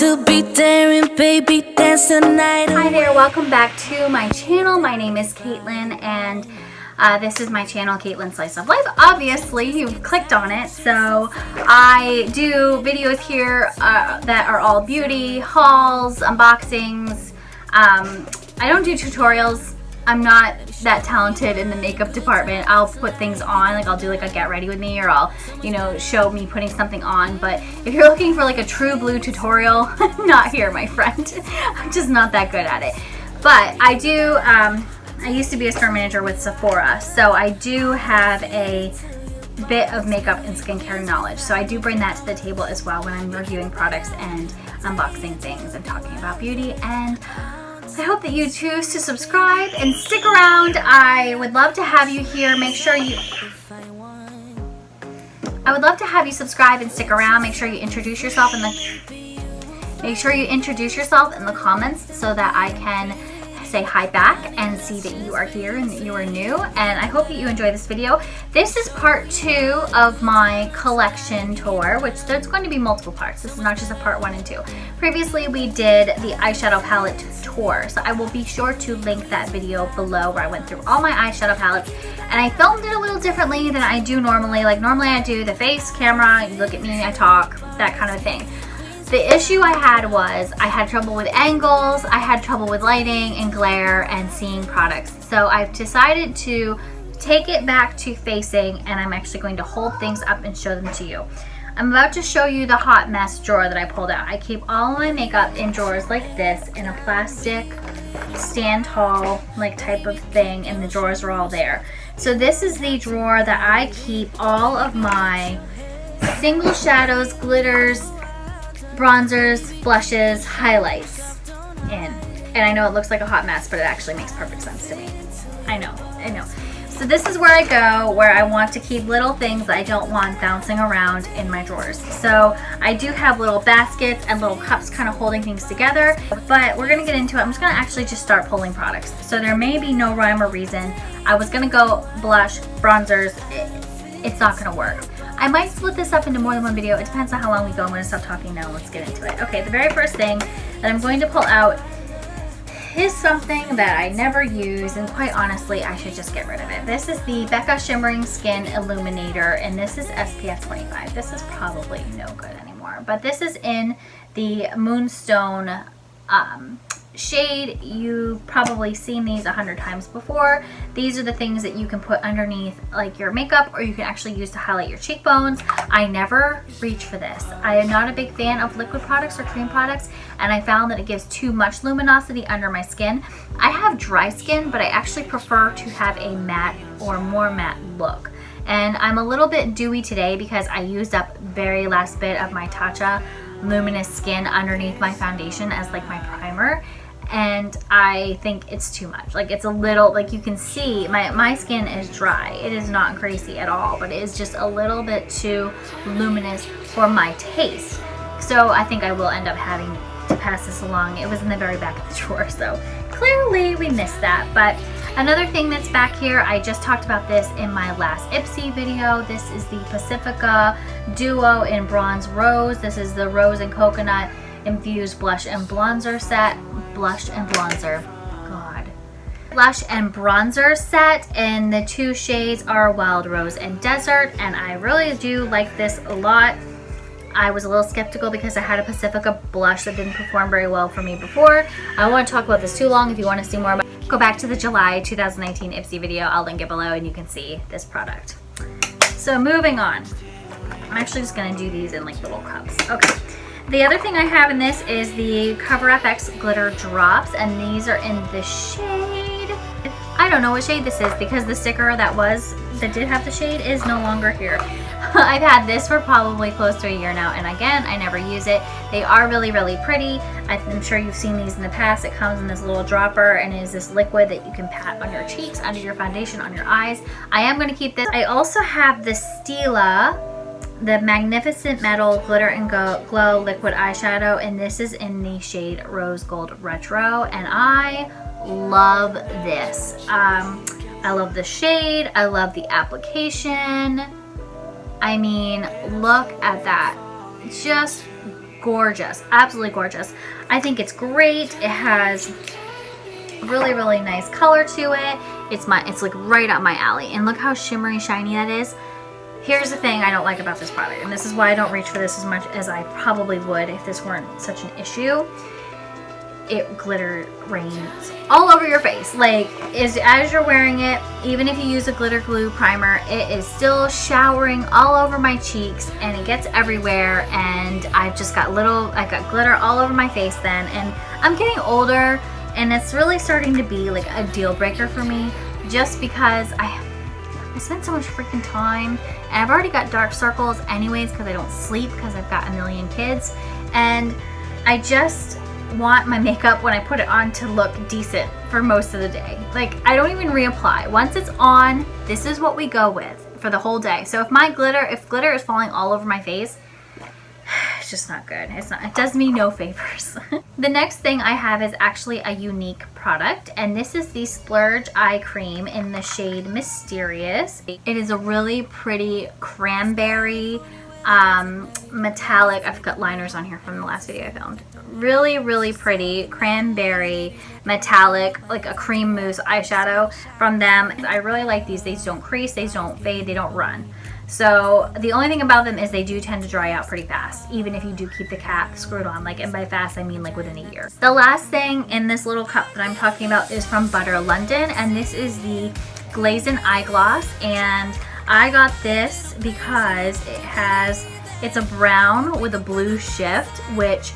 to be daring, baby, dance the night. Hi there, welcome back to my channel. My name is Caitlin, and this is my channel, Caitlin Slice of Life. Obviously, you've clicked on it, so I do videos here that are all beauty, hauls, unboxings. I don't do tutorials. I'm not that talented in the makeup department. I'll put things on, like I'll do like a get ready with me, or I'll, you know, show me putting something on. But if you're looking for like a true blue tutorial, not here, my friend. I'm just not that good at it. But I do, I used to be a store manager with Sephora, so I do have a bit of makeup and skincare knowledge. So I do bring that to the table as well when I'm reviewing products and unboxing things and talking about beauty. And I hope that you choose to subscribe and stick around. I would love to have you here. I would love to have you subscribe and stick around. Make sure you introduce yourself in the comments so that I can say hi back and see that you are here and that you are new. And I hope that you enjoy this video. This is part 2 of my collection tour, which there's going to be multiple parts. This is not just a part 1 and 2. Previously we did the eyeshadow palette tour, so I will be sure to link that video below where I went through all my eyeshadow palettes, and I filmed it a little differently than I do normally. Like normally I do the face camera, you look at me, I talk, that kind of thing. The issue I had was I had trouble with angles, I had trouble with lighting and glare and seeing products. So I've decided to take it back to facing, and I'm actually going to hold things up and show them to you. I'm about to show you the hot mess drawer that I pulled out. I keep all of my makeup in drawers like this in a plastic stand tall like type of thing, and the drawers are all there. So this is the drawer that I keep all of my single shadows, glitters, bronzers, blushes, highlights in. And I know it looks like a hot mess, but it actually makes perfect sense to me. I know. So this is where I go, where I want to keep little things that I don't want bouncing around in my drawers. So I do have little baskets and little cups kind of holding things together, but we're gonna get into it. I'm just gonna actually just start pulling products. So there may be no rhyme or reason. I was gonna go blush, bronzers. It's not gonna work. I might split this up into more than one video. It depends on how long we go. I'm gonna stop talking now. Let's get into it. Okay, the very first thing that I'm going to pull out is something that I never use, and quite honestly, I should just get rid of it. This is the Becca Shimmering Skin Illuminator, and this is SPF 25. This is probably no good anymore, but this is in the Moonstone shade. You've probably seen these 100 times before. These are the things that you can put underneath like your makeup, or you can actually use to highlight your cheekbones. I never reach for this. I am not a big fan of liquid products or cream products, and I found that it gives too much luminosity under my skin. I have dry skin, but I actually prefer to have a matte or more matte look. And I'm a little bit dewy today because I used up very last bit of my Tatcha Luminous Skin underneath my foundation as like my primer, and I think it's too much. Like it's a little, like you can see my skin is dry. It is not greasy at all, but it is just a little bit too luminous for my taste. So I think I will end up having to pass this along. It was in the very back of the drawer, so clearly we missed that. But another thing that's back here, I just talked about this in my last Ipsy video. This is the Pacifica Duo in Bronze Rose. This is the Rose and Coconut Infused Blush and Bronzer set. Blush and bronzer. God. Blush and bronzer set, and the 2 shades are Wild Rose and Desert, and I really do like this a lot. I was a little skeptical because I had a Pacifica blush that didn't perform very well for me before. I don't want to talk about this too long. If you want to see more about it, go back to the July 2019 Ipsy video. I'll link it below and you can see this product. So moving on. I'm actually just going to do these in like little cups. Okay. The other thing I have in this is the CoverFX Glitter Drops, and these are in the shade, I don't know what shade this is because the sticker that did have the shade is no longer here. I've had this for probably close to a year now, and again, I never use it. They are really, really pretty. I'm sure you've seen these in the past. It comes in this little dropper, and it is this liquid that you can pat on your cheeks, under your foundation, on your eyes. I am going to keep this. I also have the Stila, the Magnificent Metal Glitter and Glow Liquid Eyeshadow, and this is in the shade Rose Gold Retro, and I love this. I love the shade. I love the application. I mean, look at that. Just gorgeous, absolutely gorgeous. I think it's great. It has really, really nice color to it. It's like right up my alley. And look how shimmery shiny that is. Here's the thing I don't like about this product, and this is why I don't reach for this as much as I probably would if this weren't such an issue. It glitter rains all over your face. Like, as you're wearing it, even if you use a glitter glue primer, it is still showering all over my cheeks, and it gets everywhere, and I got glitter all over my face then. And I'm getting older, and it's really starting to be like a deal breaker for me, just because I spend so much freaking time, and I've already got dark circles anyways because I don't sleep because I've got a million kids, and I just want my makeup when I put it on to look decent for most of the day. Like, I don't even reapply. Once it's on, this is what we go with for the whole day. So if glitter is falling all over my face, it's just not good. It does me no favors. The next thing I have is actually a unique product, and this is the Splurge Eye Cream in the shade Mysterious. It is a really pretty cranberry metallic. I've got liners on here from the last video I filmed. Really, really pretty cranberry metallic, like a cream mousse eyeshadow from them. I really like these. These don't crease, they don't fade, they don't run. So the only thing about them is they do tend to dry out pretty fast, even if you do keep the cap screwed on. Like, and by fast I mean like within a year. The last thing in this little cup that I'm talking about is from Butter London, and this is the Glazing Eye Gloss, and I got this because it's a brown with a blue shift, which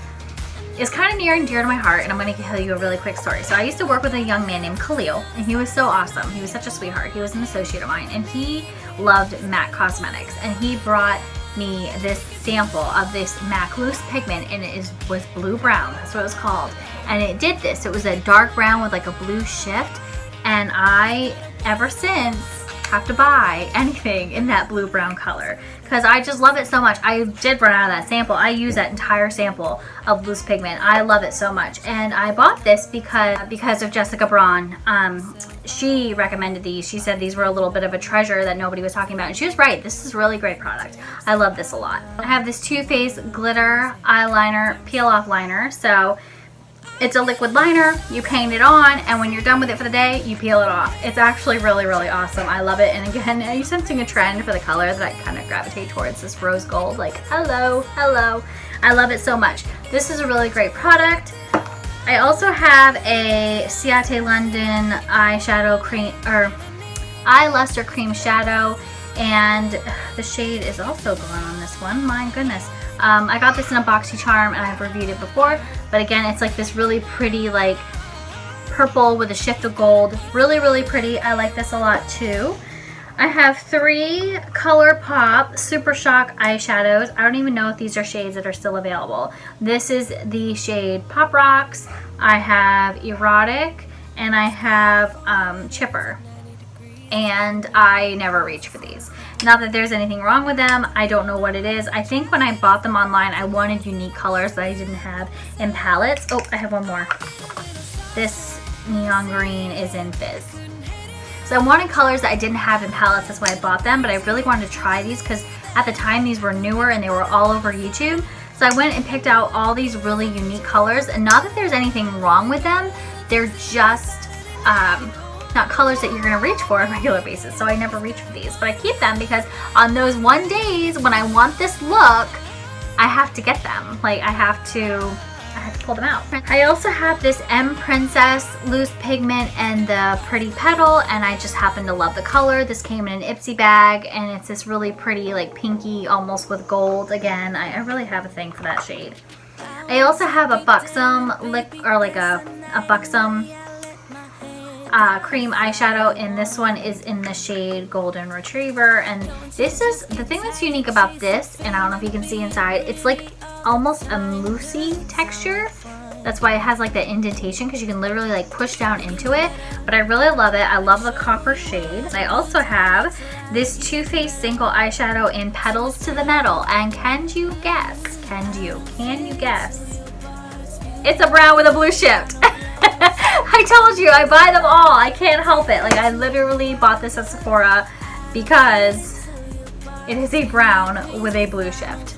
is kind of near and dear to my heart, and I'm going to tell you a really quick story. So I used to work with a young man named Khalil, and he was so awesome. He was such a sweetheart. He was an associate of mine, and he loved MAC Cosmetics, and he brought me this sample of this MAC loose pigment, and it was blue brown. That's what it was called, and it did this. It was a dark brown with like a blue shift, and I ever since have to buy anything in that blue brown color because I just love it so much. I did run out of that sample. I use that entire sample of loose pigment. I love it so much, and I bought this because of Jessica Braun. She recommended these. She said these were a little bit of a treasure that nobody was talking about, and she was right. This is a really great product. I love this a lot. I have this Too Faced glitter eyeliner peel off liner. So it's a liquid liner, you paint it on, and when you're done with it for the day, you peel it off. It's actually really, really awesome. I love it. And again, are you sensing a trend for the color that I kind of gravitate towards, this rose gold? Like, hello, hello. I love it so much. This is a really great product. I also have a Ciate London eyeshadow cream, or eye luster cream shadow, and the shade is also gone on this one. My goodness. I got this in a BoxyCharm, and I've reviewed it before, but again, it's like this really pretty, like purple with a shift of gold. Really, really pretty. I like this a lot too. I have 3 ColourPop Super Shock eyeshadows. I don't even know if these are shades that are still available. This is the shade Pop Rocks. I have Erotic, and I have Chipper. And I never reach for these. Not that there's anything wrong with them. I don't know what it is. I think when I bought them online, I wanted unique colors that I didn't have in palettes. Oh, I have one more. This neon green is in Fizz. So I wanted colors that I didn't have in palettes. That's why I bought them. But I really wanted to try these because at the time these were newer and they were all over YouTube. So I went and picked out all these really unique colors. And not that there's anything wrong with them. They're just not colors that you're gonna reach for on a regular basis, so I never reach for these, but I keep them because on those one days when I want this look, I have to get them. Like, I have to pull them out. I also have this M Princess loose pigment and the Pretty Petal, and I just happen to love the color. This came in an Ipsy bag, and it's this really pretty, like pinky, almost with gold. Again, I really have a thing for that shade. I also have a Buxom a Buxom cream eyeshadow, and this one is in the shade Golden Retriever. And this is the thing that's unique about this, and I don't know if you can see inside, it's like almost a moussey texture. That's why it has like that indentation, because you can literally like push down into it. But I really love it. I love the copper shade. I also have this Too Faced single eyeshadow in Petals to the Metal, and can you guess? Can you guess? It's a brown with a blue shift. I told you, I buy them all. I can't help it. Like, I literally bought this at Sephora because it is a brown with a blue shift.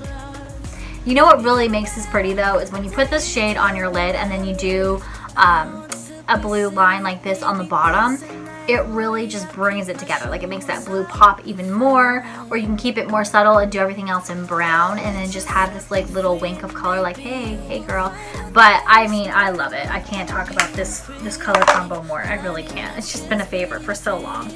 You know what really makes this pretty though is when you put this shade on your lid and then you do a blue line like this on the bottom. It really just brings it together. Like it makes that blue pop even more, or you can keep it more subtle and do everything else in brown and then just have this like little wink of color like, hey girl. But I mean, I love it. I can't talk about this color combo more. I really can't. It's just been a favorite for so long.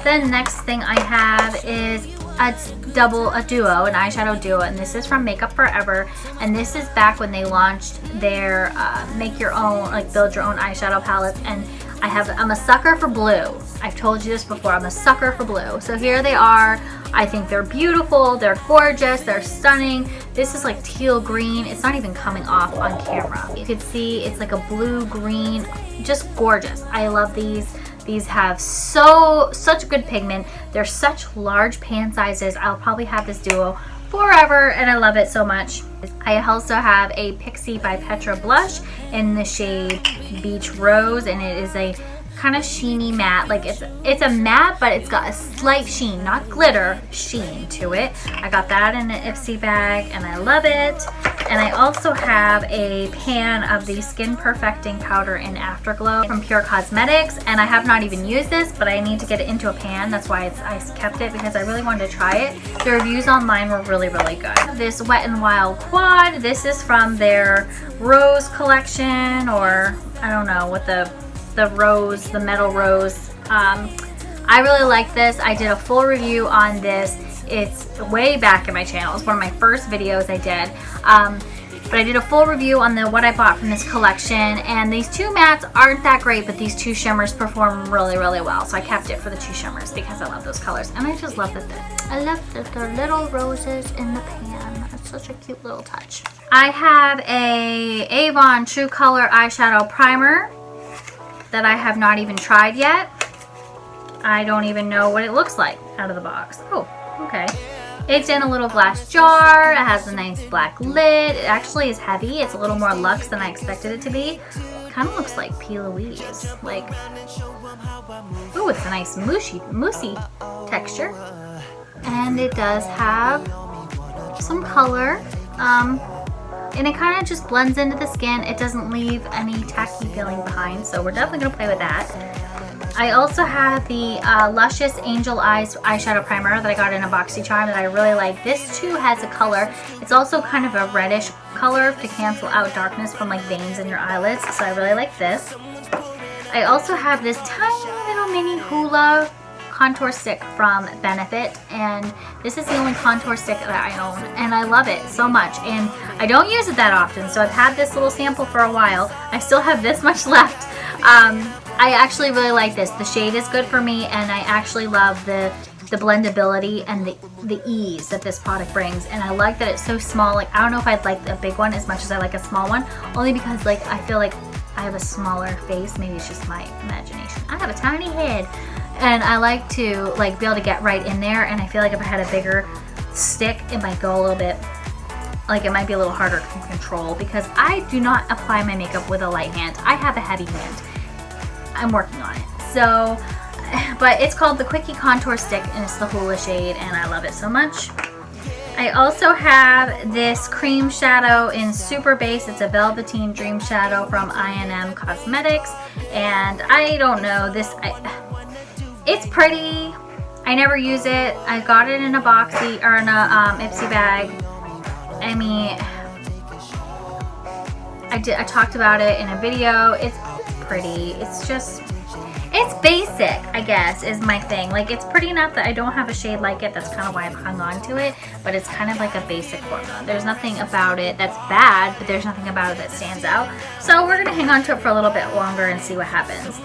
Then next thing I have is a duo, an eyeshadow duo, and this is from Makeup Forever, and this is back when they launched their make your own, like build your own eyeshadow palettes. And I'm a sucker for blue. I've told you this before, I'm a sucker for blue. So here they are. I think they're beautiful, they're gorgeous, they're stunning. This is like teal green. It's not even coming off on camera. You can see it's like a blue green, just gorgeous. I love these. These have such good pigment. They're such large pan sizes. I'll probably have this duo forever and I love it so much. I also have a Pixi by Petra blush in the shade Beach Rose, and it is a kind of sheeny matte. Like it's a matte, but it's got a slight sheen, not glitter, sheen to it. I got that in an Ipsy bag and I love it. And I also have a pan of the Skin Perfecting Powder in Afterglow from Pure Cosmetics, and I have not even used this, but I need to get it into a pan. That's why I kept it, because I really wanted to try it. The reviews online were really good. This Wet n Wild Quad, this is from their Rose collection, or I don't know what the rose, the metal rose. I really like this. I did a full review on this. It's way back in my channel. It's one of my first videos I did. But I did a full review on what I bought from this collection, and these two mattes aren't that great, but these two shimmers perform really well. So I kept it for the two shimmers because I love those colors, and I just love that they're little roses in the pan. It's such a cute little touch. I have a Avon True Color eyeshadow primer that I have not even tried yet. I don't even know what it looks like out of the box. Oh, okay. It's in a little glass jar. It has a nice black lid. It actually is heavy. It's a little more luxe than I expected it to be. Kind of looks like P. Louise. Like, ooh, it's a nice moussey texture. And it does have some color. And it kind of just blends into the skin. It doesn't leave any tacky feeling behind, so we're definitely going to play with that. I also have the Luscious Angel Eyes eyeshadow primer that I got in a BoxyCharm that I really like. This too has a color. It's also kind of a reddish color to cancel out darkness from like veins in your eyelids, so I really like this. I also have this tiny little mini Hoola contour stick from Benefit, and this is the only contour stick that I own, and I love it so much, and I don't use it that often, so I've had this little sample for a while. I still have this much left. I actually really like this. The shade is good for me, and I actually love the blendability and the ease that this product brings, and I like that it's so small. Like, I don't know if I'd like a big one as much as I like a small one, only because like I feel like I have a smaller face. Maybe it's just my imagination. I have a tiny head, and I like to like be able to get right in there, and I feel like if I had a bigger stick, it might go a little bit, like it might be a little harder to control, because I do not apply my makeup with a light hand. I have a heavy hand. I'm working on it. So, but it's called the Quickie Contour Stick, and it's the Hoola shade, and I love it so much. I also have this cream shadow in Super Base. It's a Velveteen Dream Shadow from I&M Cosmetics, and I don't know, it's pretty. I never use it. I got it in a Boxy, or in a Ipsy bag. I mean, I talked about it in a video. It's pretty. It's just, it's basic, I guess, is my thing. Like, it's pretty enough that I don't have a shade like it. That's kind of why I've hung on to it, but it's kind of like a basic formula. There's nothing about it that's bad, but there's nothing about it that stands out. So we're gonna hang on to it for a little bit longer and see what happens.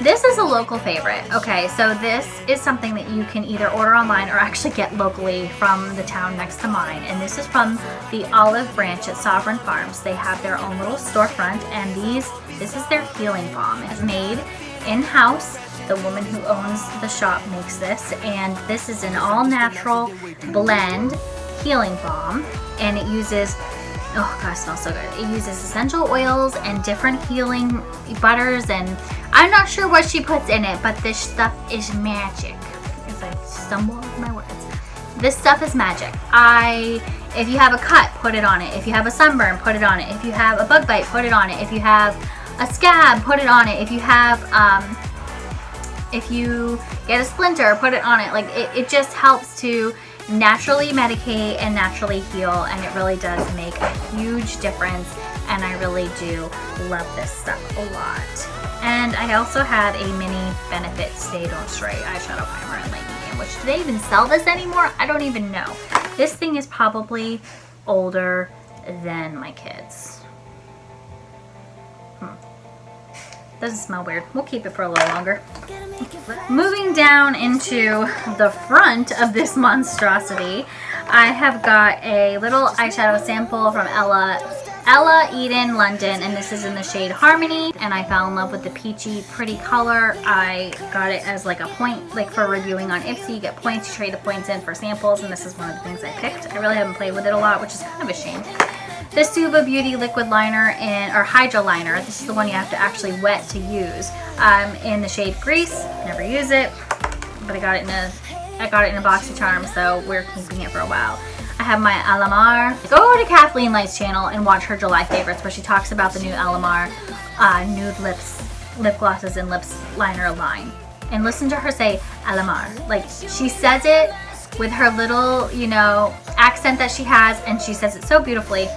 This is a local favorite. Okay, so this is something that you can either order online or actually get locally from the town next to mine. And this is from the Olive Branch at Sovereign Farms. They have their own little storefront, and this is their healing balm. It's made in-house. The woman who owns the shop makes this, and this is an all-natural blend healing balm, and it uses, oh gosh, it smells so good. It uses essential oils and different healing butters, and I'm not sure what she puts in it, but this stuff is magic. As I stumble with my words. This stuff is magic. If you have a cut, put it on it. If you have a sunburn, put it on it. If you have a bug bite, put it on it. If you have a scab, put it on it. If you have, if you get a splinter, put it on it. Like it just helps to naturally medicate and naturally heal, and it really does make a huge difference. And I really do love this stuff a lot. And I also have a mini Benefit Stay Don't Stray eyeshadow primer in light medium, which do they even sell this anymore? I don't even know. This thing is probably older than my kids. Doesn't smell weird. We'll keep it for a little longer. Moving down into the front of this monstrosity, I have got a little eyeshadow sample from Ella Eden London, and this is in the shade Harmony, and I fell in love with the peachy pretty color. I got it as like a point, like for reviewing on Ipsy. You get points, you trade the points in for samples, and this is one of the things I picked. I really haven't played with it a lot, which is kind of a shame. The Suva Beauty liquid liner or hydro liner. This is the one you have to actually wet to use. In the shade Grease. Never use it, but I got it in a BoxyCharm, so we're keeping it for a while. I have my Alamar. Go to Kathleen Light's channel and watch her July favorites, where she talks about the new Alamar nude lip glosses and lips liner line. And listen to her say Alamar. Like, she says it with her little, you know, accent that she has, and she says it so beautifully.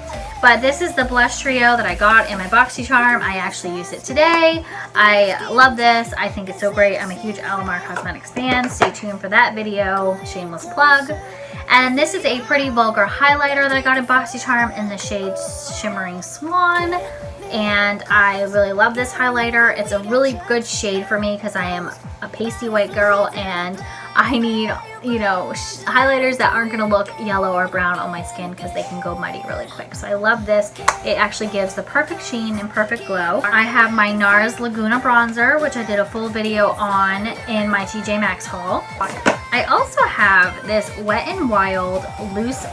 But this is the blush trio that I got in my BoxyCharm. I actually used it today. I love this. I think it's so great. I'm a huge Alamar Cosmetics fan. Stay tuned for that video. Shameless plug. And this is a Pretty Vulgar highlighter that I got in BoxyCharm in the shade Shimmering Swan. And I really love this highlighter. It's a really good shade for me because I am a pasty white girl and I need, you know, highlighters that aren't going to look yellow or brown on my skin because they can go muddy really quick. So I love this. It actually gives the perfect sheen and perfect glow. I have my NARS Laguna bronzer, which I did a full video on in my TJ Maxx haul. I also have this Wet n Wild Loose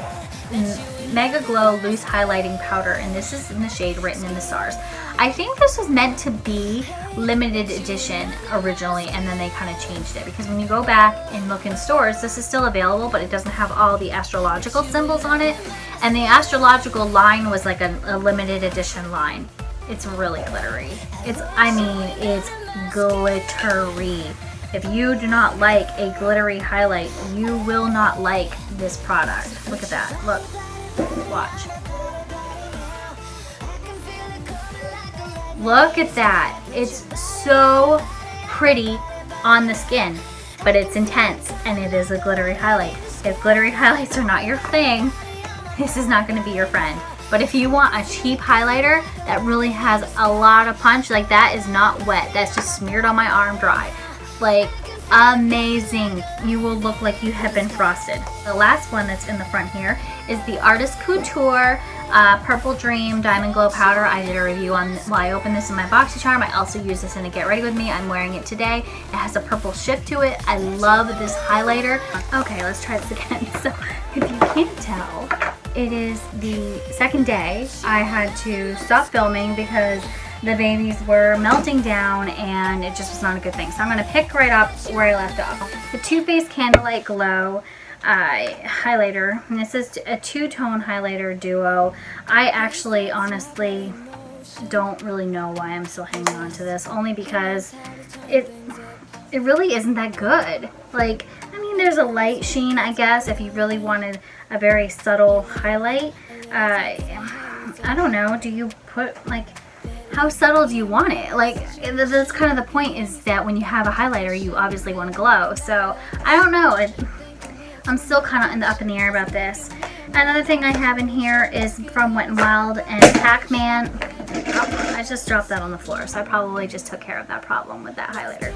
Mega Glow Loose Highlighting Powder, and this is in the shade Written in the Stars. I think this was meant to be limited edition originally, and then they kind of changed it, because when you go back and look in stores, this is still available, but it doesn't have all the astrological symbols on it, and the astrological line was like a limited edition line. It's really glittery. It's glittery. If you do not like a glittery highlight, you will not like this product. Look at that. Look. Watch. Look at that. It's so pretty on the skin, but it's intense, and it is a glittery highlight. If glittery highlights are not your thing, this is not going to be your friend. But if you want a cheap highlighter that really has a lot of punch, like that is not wet. That's just smeared on my arm dry. Like, amazing. You will look like you have been frosted. The last one that's in the front here is the Artist Couture Purple Dream Diamond Glow Powder. I did a review on, well, I opened this in my BoxyCharm. I also use this in a Get Ready With Me. I'm wearing it today. It has a purple shift to it. I love this highlighter. Okay, let's try this again. So, if you can't tell, it is the second day. I had to stop filming because the babies were melting down and it just was not a good thing. So I'm going to pick right up where I left off. The Too Faced Candlelight Glow highlighter. And this is a two-tone highlighter duo. I actually honestly don't really know why I'm still hanging on to this. Only because it really isn't that good. Like, I mean, there's a light sheen, I guess, if you really wanted a very subtle highlight. I don't know. Do you put, like, how subtle do you want it? Like, that's kind of the point, is that when you have a highlighter, you obviously want to glow. So, I don't know. I'm still kind of up in the air about this. Another thing I have in here is from Wet n Wild and Pac-Man. Oh, I just dropped that on the floor, so I probably just took care of that problem with that highlighter.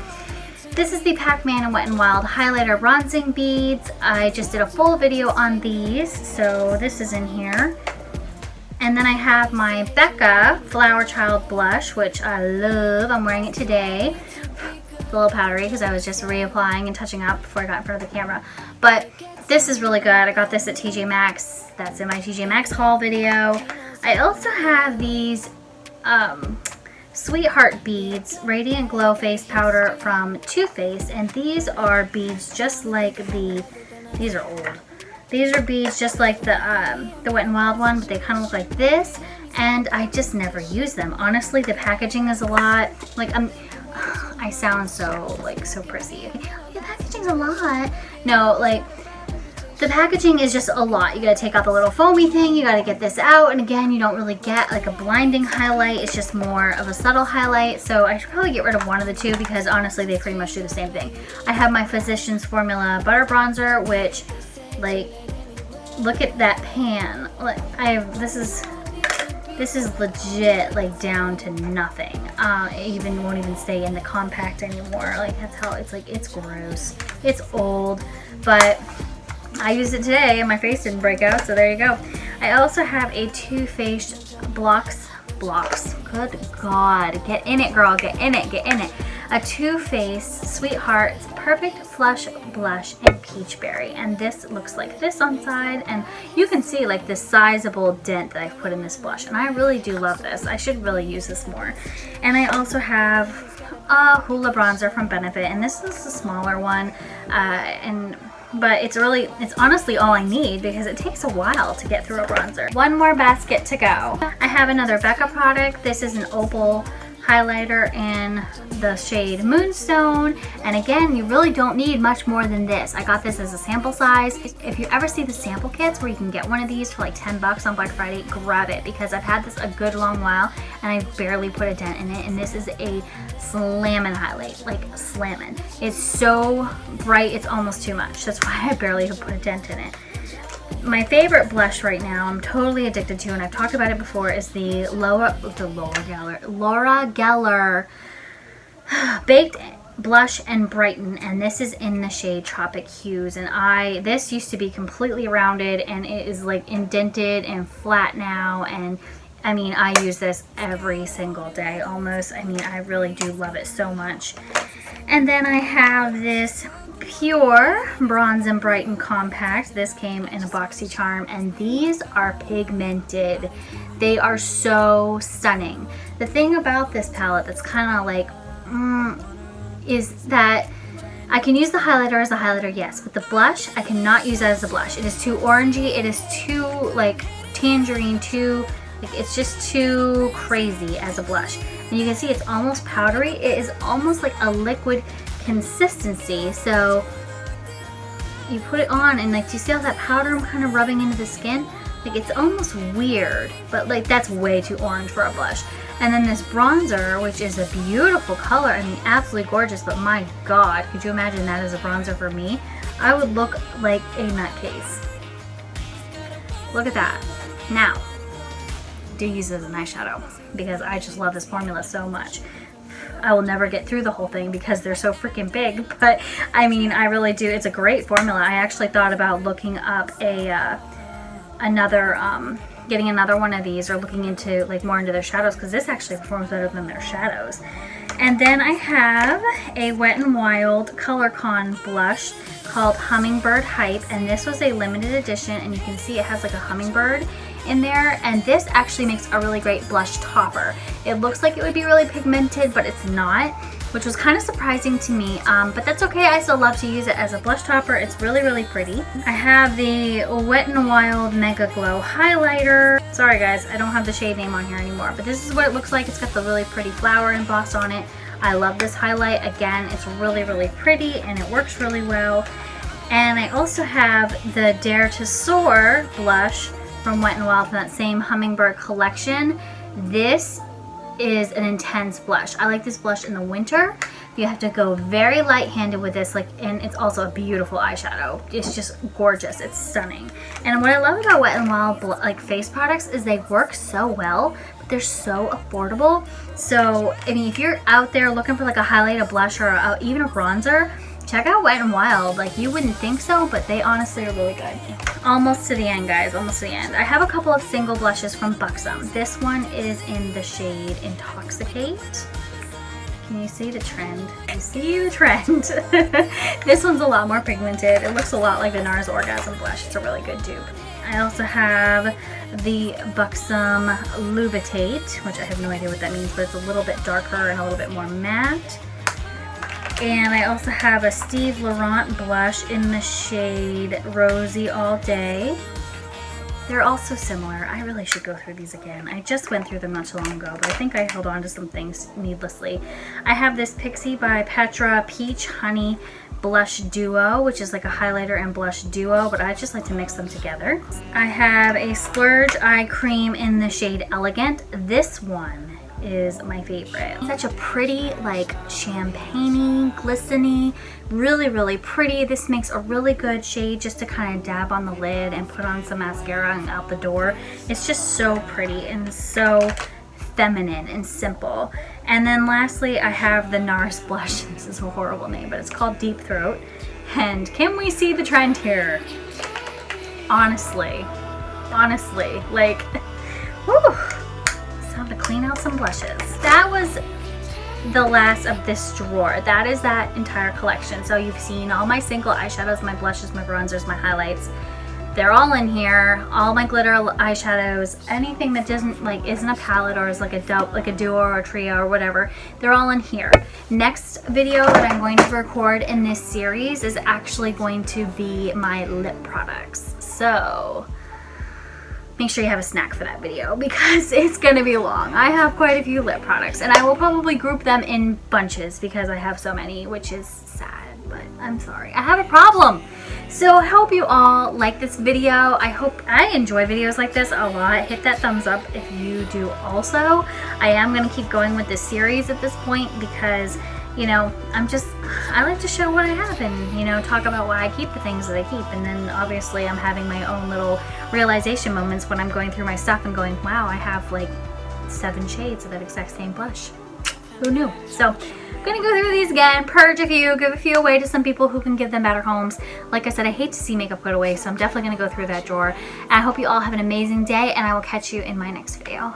This is the Pac-Man and Wet n Wild Highlighter Bronzing Beads. I just did a full video on these, so this is in here. And then I have my Becca Flower Child Blush, which I love. I'm wearing it today. It's a little powdery because I was just reapplying and touching up before I got in front of the camera. But this is really good. I got this at TJ Maxx. That's in my TJ Maxx haul video. I also have these Sweetheart Beads Radiant Glow Face Powder from Too Faced. And these are beads just like these are old. These are beads just like the Wet n Wild one, but they kind of look like this, and I just never use them. Honestly, the packaging is a lot. Like, I sound so, like, so prissy. The packaging's a lot. No, like, the packaging is just a lot. You gotta take out the little foamy thing, you gotta get this out, and again, you don't really get like a blinding highlight. It's just more of a subtle highlight. So I should probably get rid of one of the two because honestly, they pretty much do the same thing. I have my Physicians Formula Butter Bronzer, which, like, look at that pan. Like, this is legit, like, down to nothing. It won't even stay in the compact anymore. Like, that's how it's like. It's gross. It's old, but I used it today and my face didn't break out, so there you go. I also have a Too Faced blocks. Good God, get in it, girl, get in it. A Too Faced Sweetheart Perfect Flush Blush in Peach Berry, and this looks like this on side, and you can see like this sizable dent that I've put in this blush, and I really do love this. I should really use this more. And I also have a Hoola bronzer from Benefit, and this is a smaller one, but it's honestly all I need because it takes a while to get through a bronzer. One more basket to go. I have another Becca product. This is an opal highlighter in the shade Moonstone, and again, you really don't need much more than this. I got this as a sample size. If you ever see the sample kits where you can get one of these for like 10 bucks on Black Friday, grab it because I've had this a good long while and I barely put a dent in it, and this is a slammin' highlight, like slammin'. It's so bright, it's almost too much. That's why I barely have put a dent in it. My favorite blush right now, I'm totally addicted to, and I've talked about it before, is the Laura Geller Baked Blush and Brighten, and this is in the shade Tropic Hues. And this used to be completely rounded, and it is like indented and flat now, and I mean, I use this every single day almost. I mean, I really do love it so much. And then I have this Pure Bronze and Brighten Compact. This came in a BoxyCharm, and these are pigmented. They are so stunning. The thing about this palette that's kind of like, is that I can use the highlighter as a highlighter, yes, but the blush, I cannot use that as a blush. It is too orangey, it is too like tangerine, it's just too crazy as a blush. And you can see it's almost powdery. It is almost like a liquid consistency. So you put it on and like, do you see how that powder kind of rubbing into the skin? Like, it's almost weird, but like that's way too orange for a blush. And then this bronzer, which is a beautiful color, I mean, absolutely gorgeous, but my God, could you imagine that as a bronzer for me? I would look like a nutcase. Look at that. Now, do use it as an eyeshadow because I just love this formula so much. I will never get through the whole thing because they're so freaking big, but I mean, I really do. It's a great formula. I actually thought about looking up getting another one of these, or looking into like more into their shadows, because this actually performs better than their shadows. And then I have a Wet n Wild Color Con blush called Hummingbird Hype, and this was a limited edition, and you can see it has like a hummingbird in there, and this actually makes a really great blush topper. It looks like it would be really pigmented, but it's not, which was kind of surprising to me, but that's okay. I still love to use it as a blush topper. It's really, really pretty. I have the Wet n Wild Mega Glow highlighter. Sorry guys, I don't have the shade name on here anymore, but this is what it looks like. It's got the really pretty flower embossed on it. I love this highlight. Again, it's really, really pretty and it works really well. And I also have the Dare to Soar blush from Wet n Wild from that same Hummingbird collection. This is an intense blush. I like this blush in the winter. You have to go very light-handed with this, and it's also a beautiful eyeshadow. It's just gorgeous. It's stunning. And what I love about Wet n Wild face products is they work so well, but they're so affordable. So I mean, if you're out there looking for like a highlight, a blush, or even a bronzer, check out Wet n Wild. Like, you wouldn't think so, but they honestly are really good. Almost to the end, guys, almost to the end. I have a couple of single blushes from Buxom. This one is in the shade Intoxicate. Can you see the trend? You see the trend. This one's a lot more pigmented. It looks a lot like the NARS Orgasm blush. It's a really good dupe. I also have the Buxom Lubritate, which I have no idea what that means, but it's a little bit darker and a little bit more matte. And I also have a Steve Laurent blush in the shade Rosy All Day. They're all so similar. I really should go through these again. I just went through them not too long ago, but I think I held on to some things needlessly. I have this Pixi by Petra Peach Honey Blush Duo, which is like a highlighter and blush duo, but I just like to mix them together. I have a Splurge eye cream in the shade Elegant. This one is my favorite. Such a pretty, like, champagne-y, glistening, really, really pretty. This makes a really good shade just to kind of dab on the lid and put on some mascara and out the door. It's just so pretty and so feminine and simple. And then lastly, I have the NARS blush. This is a horrible name, but it's called Deep Throat. And can we see the trend here? Honestly, like, whew. Time to clean out some blushes. That was the last of this drawer. That is that entire collection. So you've seen all my single eyeshadows, my blushes, my bronzers, my highlights. They're all in here. All my glitter eyeshadows, anything that doesn't, like, isn't a palette or is like a duo or a trio or whatever, they're all in here. Next video that I'm going to record in this series is actually going to be my lip products. So make sure you have a snack for that video because it's going to be long. I have quite a few lip products and I will probably group them in bunches because I have so many, which is sad, but I'm sorry. I have a problem. So I hope you all like this video. I hope I enjoy videos like this a lot. Hit that thumbs up if you do also. I am going to keep going with this series at this point because, you know, I like to show what I have and, you know, talk about why I keep the things that I keep. And then obviously I'm having my own little realization moments when I'm going through my stuff and going, wow, I have like 7 shades of that exact same blush. Who knew? So I'm gonna go through these again, purge a few, give a few away to some people who can give them better homes. Like I said, I hate to see makeup go away, so I'm definitely gonna go through that drawer. And I hope you all have an amazing day and I will catch you in my next video.